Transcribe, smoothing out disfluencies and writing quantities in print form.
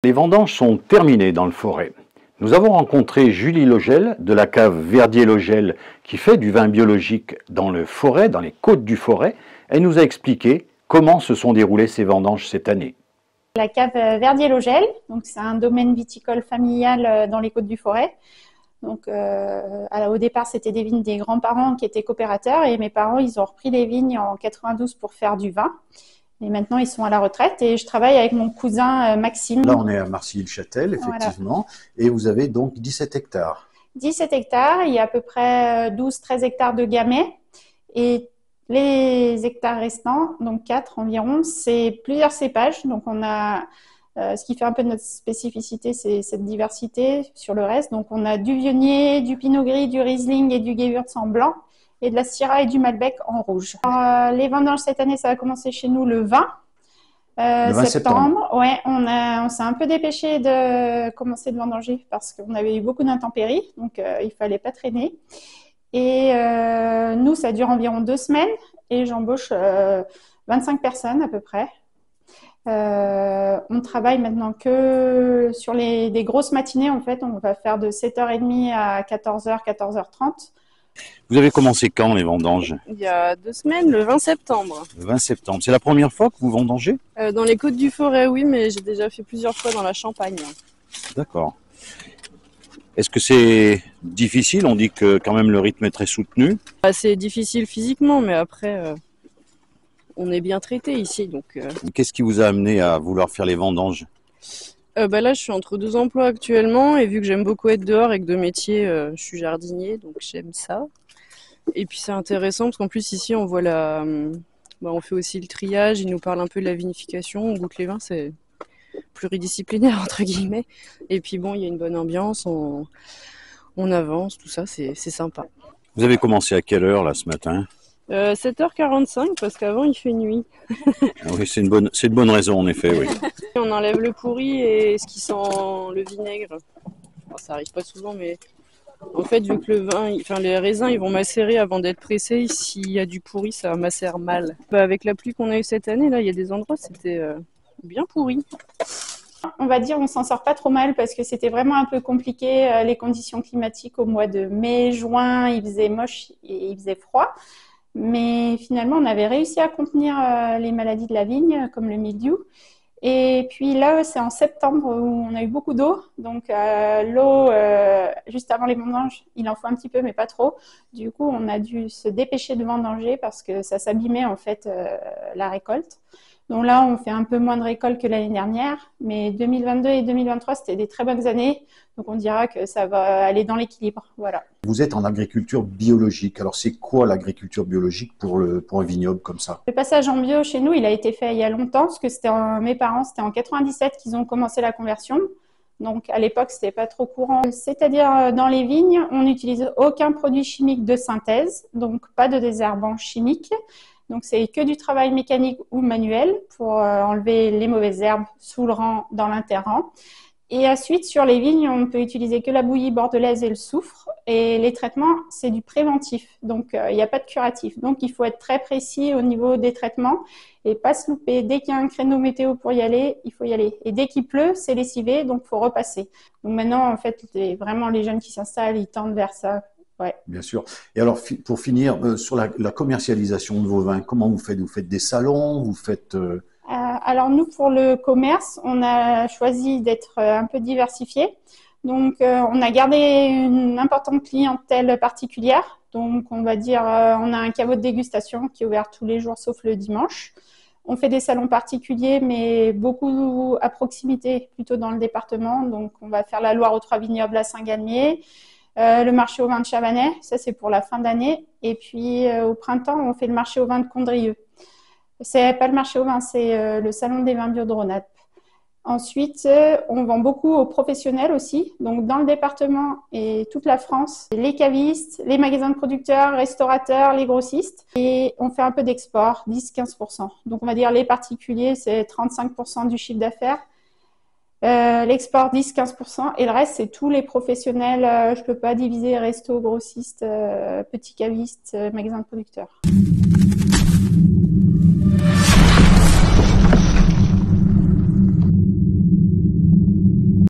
Les vendanges sont terminées dans le Forêt. Nous avons rencontré Julie Logel de la cave Verdier-Logel qui fait du vin biologique dans le Forêt, dans les côtes du Forêt. Elle nous a expliqué comment se sont déroulées ces vendanges cette année. La cave Verdier-Logel, donc c'est un domaine viticole familial dans les côtes du Forêt. Donc, au départ, c'était des vignes des grands-parents qui étaient coopérateurs et mes parents, ils ont repris les vignes en 92 pour faire du vin. Et maintenant, ils sont à la retraite et je travaille avec mon cousin Maxime. Là, on est à Marcilly-le-Châtel, effectivement, voilà. Et vous avez donc 17 hectares. 17 hectares, il y a à peu près 12-13 hectares de gamay et les hectares restants, donc 4 environ, c'est plusieurs cépages. Donc, on a ce qui fait un peu de notre spécificité, c'est cette diversité sur le reste. Donc, on a du Viognier, du Pinot Gris, du Riesling et du Gewürz en blanc et de la Syrah et du Malbec en rouge. Alors, les vendanges cette année, ça va commencer chez nous le 20. Le 20 septembre. Ouais, on s'est un peu dépêché de commencer de vendanger parce qu'on avait eu beaucoup d'intempéries, donc il fallait pas traîner. Et nous, ça dure environ 2 semaines et j'embauche 25 personnes à peu près. On travaille maintenant que sur des grosses matinées. En fait, on va faire de 7h30 à 14h, 14h30. Vous avez commencé quand les vendanges? Il y a 2 semaines, le 20 septembre. Le 20 septembre. C'est la première fois que vous vendangez? Dans les côtes du Forêt, oui, mais j'ai déjà fait plusieurs fois dans la Champagne. D'accord. Est-ce que c'est difficile? On dit que quand même le rythme est très soutenu. C'est difficile physiquement, mais après, on est bien traité ici. Donc, Qu'est-ce qui vous a amené à vouloir faire les vendanges? là, je suis entre 2 emplois actuellement et vu que j'aime beaucoup être dehors et que de métier, je suis jardinier, donc j'aime ça. Et puis c'est intéressant parce qu'en plus ici, on voit on fait aussi le triage, ils nous parlent un peu de la vinification, on goûte les vins, c'est pluridisciplinaire entre guillemets. Et puis bon, il y a une bonne ambiance, on avance, tout ça, c'est sympa. Vous avez commencé à quelle heure là ce matin? 7h45 parce qu'avant il fait nuit. Oui, c'est une bonne raison en effet, oui. On enlève le pourri et ce qui sent le vinaigre. Alors, ça arrive pas souvent, mais en fait, vu que les raisins, ils vont macérer avant d'être pressés, s'il y a du pourri, ça macère mal. Avec la pluie qu'on a eue cette année, là, il y a des endroits, c'était bien pourri. On va dire, on s'en sort pas trop mal parce que c'était vraiment un peu compliqué les conditions climatiques au mois de mai, juin, il faisait moche et il faisait froid. Mais finalement, on avait réussi à contenir les maladies de la vigne, comme le mildiou. Et puis là, c'est en septembre où on a eu beaucoup d'eau. Donc l'eau, juste avant les vendanges, il en faut un petit peu, mais pas trop. Du coup, on a dû se dépêcher de vendanger parce que ça s'abîmait en fait la récolte. Donc là, on fait un peu moins de récolte que l'année dernière. Mais 2022 et 2023, c'était des très bonnes années. Donc on dira que ça va aller dans l'équilibre. Voilà. Vous êtes en agriculture biologique. Alors c'est quoi l'agriculture biologique pour un vignoble comme ça? Le passage en bio chez nous, il a été fait il y a longtemps, parce que mes parents, c'était en 97 qu'ils ont commencé la conversion. Donc à l'époque, c'était pas trop courant. C'est-à-dire dans les vignes, on n'utilise aucun produit chimique de synthèse, donc pas de désherbant chimique. Donc c'est que du travail mécanique ou manuel pour enlever les mauvaises herbes sous le rang, dans l'interrang. Et ensuite, sur les vignes, on peut utiliser que la bouillie bordelaise et le soufre. Et les traitements, c'est du préventif. Donc, il n'y a pas de curatif. Donc, il faut être très précis au niveau des traitements et pas se louper. Dès qu'il y a un créneau météo pour y aller, il faut y aller. Et dès qu'il pleut, c'est lessivé, donc il faut repasser. Donc maintenant, en fait, vraiment les jeunes qui s'installent, ils tendent vers ça. Ouais. Bien sûr. Et alors, pour finir, sur la commercialisation de vos vins, comment vous faites? Vous faites des salons? Vous faites... Alors nous, pour le commerce, on a choisi d'être un peu diversifié. Donc, on a gardé une importante clientèle particulière. Donc, on va dire, on a un caveau de dégustation qui est ouvert tous les jours sauf le dimanche. On fait des salons particuliers, mais beaucoup à proximité, plutôt dans le département. Donc, on va faire la Loire aux Trois Vignobles à Saint-Galmier, le marché au vin de Chabanais, ça c'est pour la fin d'année. Et puis, au printemps, on fait le marché au vin de Condrieu. C'est pas le marché au vin, c'est le salon des vins bio de Rhône-Alpes. Ensuite, on vend beaucoup aux professionnels aussi, donc dans le département et toute la France, les cavistes, les magasins de producteurs, restaurateurs, les grossistes. Et on fait un peu d'export, 10-15%. Donc on va dire les particuliers, c'est 35% du chiffre d'affaires. L'export 10-15% et le reste c'est tous les professionnels, je peux pas diviser resto, grossiste, petits cavistes, magasins de producteurs.